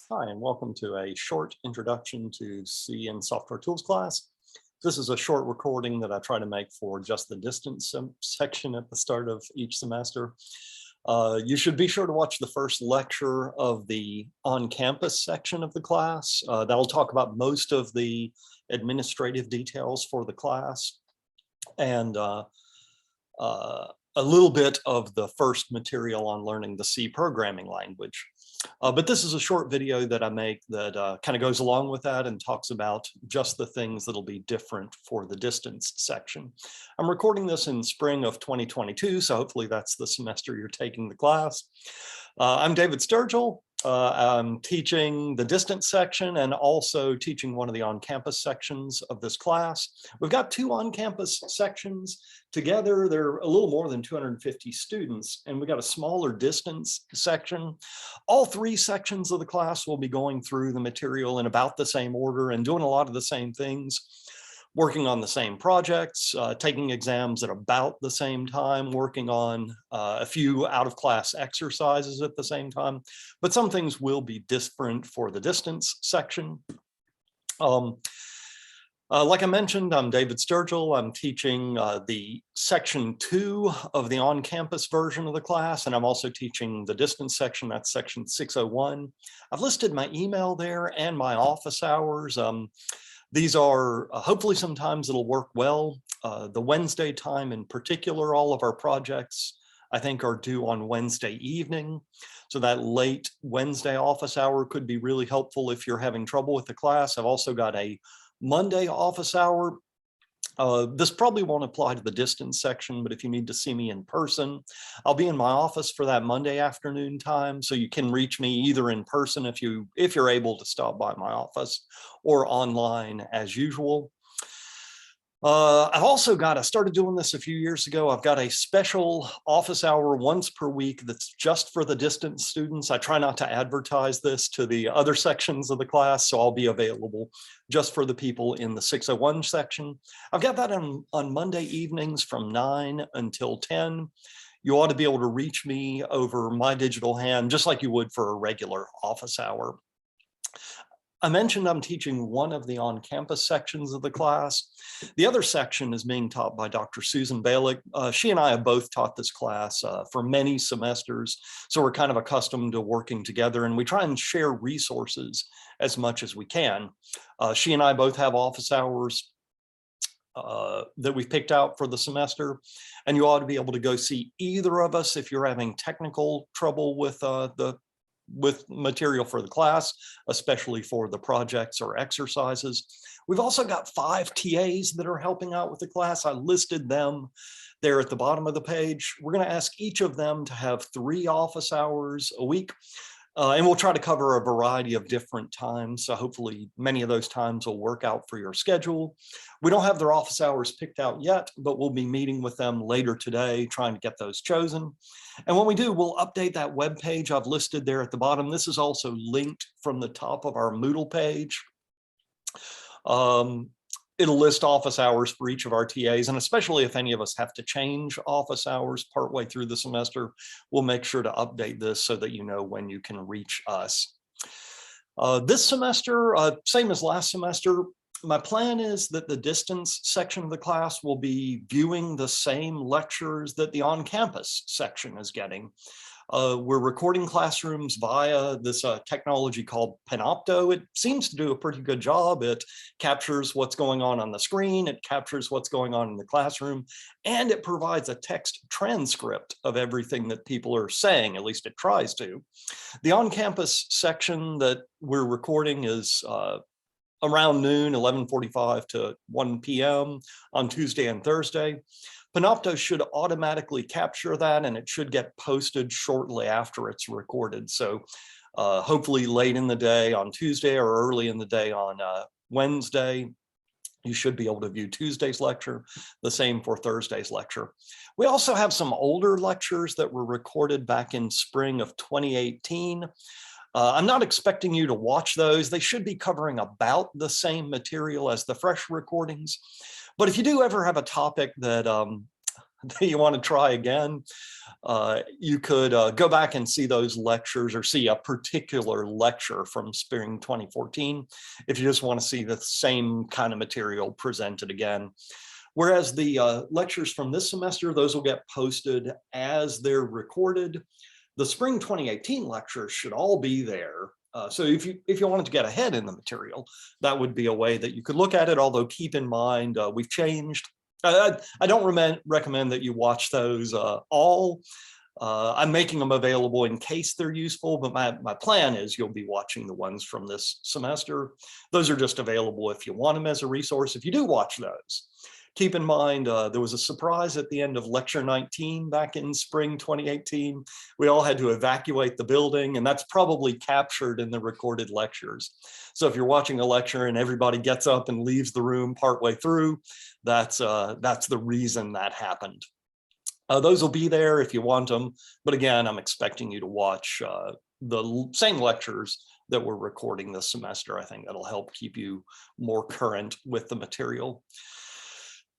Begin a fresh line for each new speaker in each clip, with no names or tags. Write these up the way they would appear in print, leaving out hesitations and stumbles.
Hi, and welcome to a short introduction to C and software tools class. This is a short recording that I try to make for just the distance section at the start of each semester. You should be sure to watch the first lecture of the on-campus section of the class. That'll talk about most of the administrative details for the class and a little bit of the first material on learning the C programming language. But this is a short video that I make that kind of goes along with that and talks about just the things that'll be different for the distance section. I'm recording this in spring of 2022, so hopefully that's the semester you're taking the class. I'm David Sturgill. I'm teaching the distance section and also teaching one of the on-campus sections of this class. We've got two on-campus sections. Together, they're a little more than 250 students, and we've got a smaller distance section. All three sections of the class will be going through the material in about the same order and doing a lot of the same things, working on the same projects, taking exams at about the same time, working on a few out-of-class exercises at the same time, but some things will be different for the distance section. Like I mentioned, I'm David Sturgill. I'm teaching the section 2 of the on-campus version of the class, and I'm also teaching the distance section. That's section 601. I've listed my email there and my office hours. These are hopefully sometimes it'll work well. The Wednesday time in particular, all of our projects I think are due on Wednesday evening. So that late Wednesday office hour could be really helpful if you're having trouble with the class. I've also got a Monday office hour. This probably won't apply to the distance section, but if you need to see me in person, I'll be in my office for that Monday afternoon time. So you can reach me either in person if you're able to stop by my office, or online as usual. I've also I started doing this a few years ago. I've got a special office hour once per week that's just for the distance students. I try not to advertise this to the other sections of the class, so I'll be available just for the people in the 601 section. I've got that on Monday evenings from 9 until 10. You ought to be able to reach me over my digital hand, just like you would for a regular office hour. I mentioned I'm teaching one of the on-campus sections of the class. The other section is being taught by Dr. Susan Balick. She and I have both taught this class for many semesters, so we're kind of accustomed to working together, and we try and share resources as much as we can. She and I both have office hours that we've picked out for the semester, and you ought to be able to go see either of us if you're having technical trouble with material for the class, especially for the projects or exercises. We've also got 5 TAs that are helping out with the class. I listed them there at the bottom of the page. We're going to ask each of them to have 3 office hours a week. And we'll try to cover a variety of different times. So hopefully many of those times will work out for your schedule. We don't have their office hours picked out yet, but we'll be meeting with them later today, trying to get those chosen. And when we do, we'll update that web page I've listed there at the bottom. This is also linked from the top of our Moodle page. It'll list office hours for each of our TAs, and especially if any of us have to change office hours partway through the semester, we'll make sure to update this so that you know when you can reach us. This semester, same as last semester, my plan is that the distance section of the class will be viewing the same lectures that the on-campus section is getting. We're recording classrooms via this technology called Panopto. It seems to do a pretty good job. It captures what's going on the screen, it captures what's going on in the classroom, and it provides a text transcript of everything that people are saying, at least it tries to. The on-campus section that we're recording is around noon, 11:45 to 1 p.m. on Tuesday and Thursday. Panopto should automatically capture that, and it should get posted shortly after it's recorded. So hopefully late in the day on Tuesday or early in the day on Wednesday, you should be able to view Tuesday's lecture, the same for Thursday's lecture. We also have some older lectures that were recorded back in spring of 2018. I'm not expecting you to watch those. They should be covering about the same material as the fresh recordings. But if you do ever have a topic that that you want to try again, you could go back and see those lectures or see a particular lecture from spring 2014 if you just want to see the same kind of material presented again. Whereas the lectures from this semester, those will get posted as they're recorded. The spring 2018 lectures should all be there. So if you wanted to get ahead in the material, that would be a way that you could look at it, although keep in mind, we've changed. I don't recommend that you watch those all. I'm making them available in case they're useful, but my plan is you'll be watching the ones from this semester. Those are just available if you want them as a resource. If you do watch those, keep in mind, there was a surprise at the end of lecture 19 back in spring 2018. We all had to evacuate the building, and that's probably captured in the recorded lectures. So if you're watching a lecture and everybody gets up and leaves the room partway through, that's the reason that happened. Those will be there if you want them. But again, I'm expecting you to watch the same lectures that we're recording this semester. I think that'll help keep you more current with the material.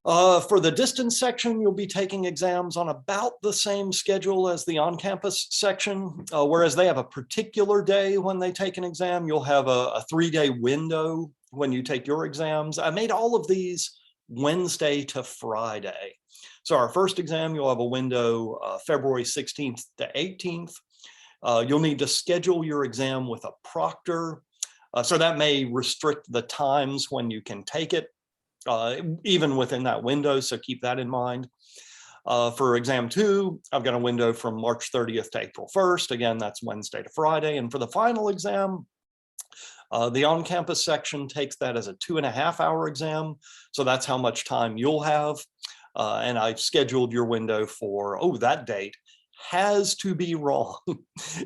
For the distance section, you'll be taking exams on about the same schedule as the on-campus section, whereas they have a particular day when they take an exam. You'll have a 3-day window when you take your exams. I made all of these Wednesday to Friday. So our first exam, you'll have a window February 16th to 18th. You'll need to schedule your exam with a proctor. So that may restrict the times when you can take it. Even within that window, so keep that in mind. For exam 2, I've got a window from March 30th to April 1st. Again, that's Wednesday to Friday. And for the final exam, the on-campus section takes that as a 2.5-hour exam. So that's how much time you'll have. And I've scheduled your window for, that date has to be wrong.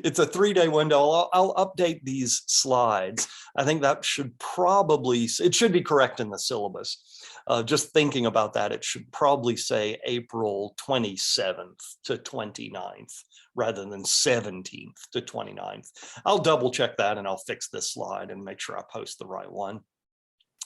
It's a 3-day window. I'll update these slides. I think that should probably, it should be correct in the syllabus. Just thinking about that, it should probably say April 27th to 29th rather than 17th to 29th. I'll double check that and I'll fix this slide and make sure I post the right one.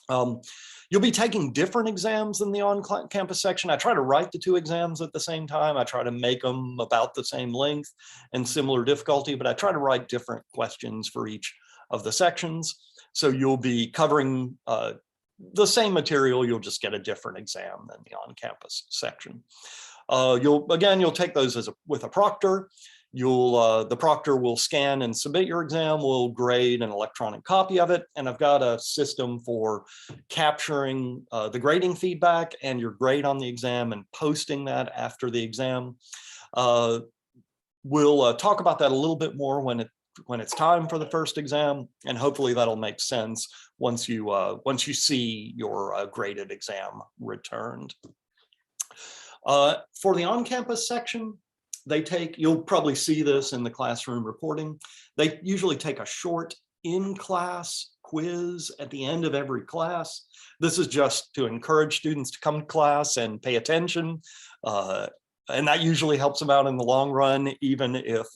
You'll be taking different exams in the on-campus section. I try to write the 2 exams at the same time. I try to make them about the same length and similar difficulty, but I try to write different questions for each of the sections. So you'll be covering the same material, you'll just get a different exam than the on-campus section. You'll take those with a proctor. The proctor will scan and submit your exam, will grade an electronic copy of it, and I've got a system for capturing the grading feedback and your grade on the exam and posting that after the exam. We'll talk about that a little bit more when it's time for the first exam, and hopefully that'll make sense once you see your graded exam returned. For the on-campus section, you'll probably see this in the classroom reporting. They usually take a short in-class quiz at the end of every class. This is just to encourage students to come to class and pay attention. And that usually helps them out in the long run, even if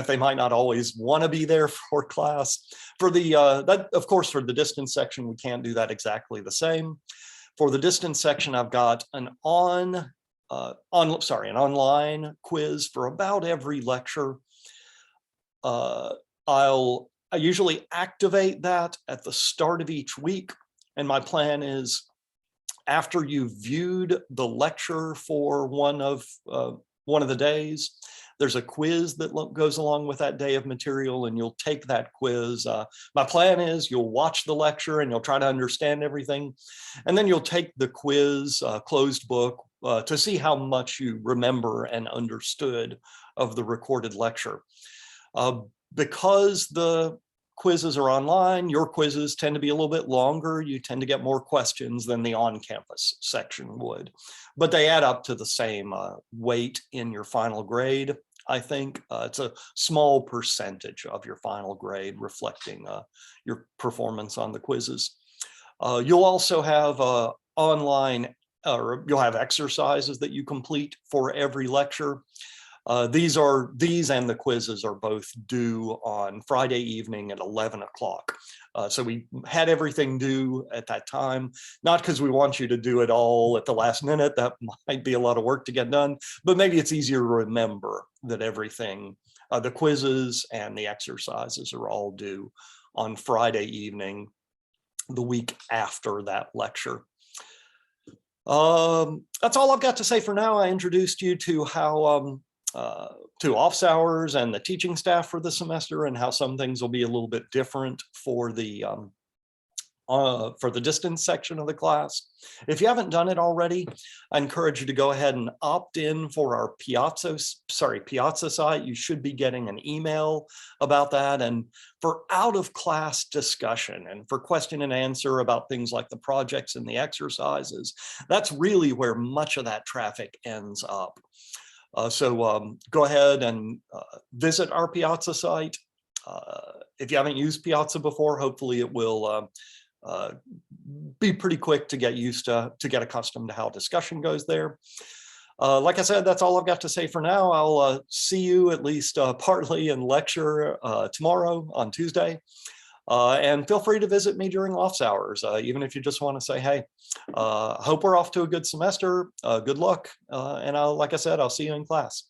they might not always want to be there for class. Of course, for the distance section, we can't do that exactly the same. For the distance section, I've got an online quiz for about every lecture. I usually activate that at the start of each week, and my plan is after you've viewed the lecture for one of the days, there's a quiz that goes along with that day of material, and you'll take that quiz. My plan is you'll watch the lecture and you'll try to understand everything, and then you'll take the quiz, closed book, to see how much you remember and understood of the recorded lecture. Because the quizzes are online, your quizzes tend to be a little bit longer. You tend to get more questions than the on-campus section would, but they add up to the same weight in your final grade. I think it's a small percentage of your final grade reflecting your performance on the quizzes. You'll also have you'll have exercises that you complete for every lecture. These and the quizzes are both due on Friday evening at 11 o'clock. So we had everything due at that time, not because we want you to do it all at the last minute. That might be a lot of work to get done, but maybe it's easier to remember that everything, the quizzes and the exercises are all due on Friday evening, the week after that lecture. That's all I've got to say for now. I introduced you to how to office hours and the teaching staff for the semester, and how some things will be a little bit different for the distance section of the class. If you haven't done it already, I encourage you to go ahead and opt in for our Piazza site. You should be getting an email about that. And for out of class discussion and for question and answer about things like the projects and the exercises, that's really where much of that traffic ends up. So go ahead and visit our Piazza site. If you haven't used Piazza before, hopefully it will be pretty quick to get used to get accustomed to how discussion goes there. Like I said, that's all I've got to say for now. I'll see you at least partly in lecture tomorrow on Tuesday. And feel free to visit me during office hours, even if you just want to say, hey, hope we're off to a good semester. Good luck. And like I said, I'll see you in class.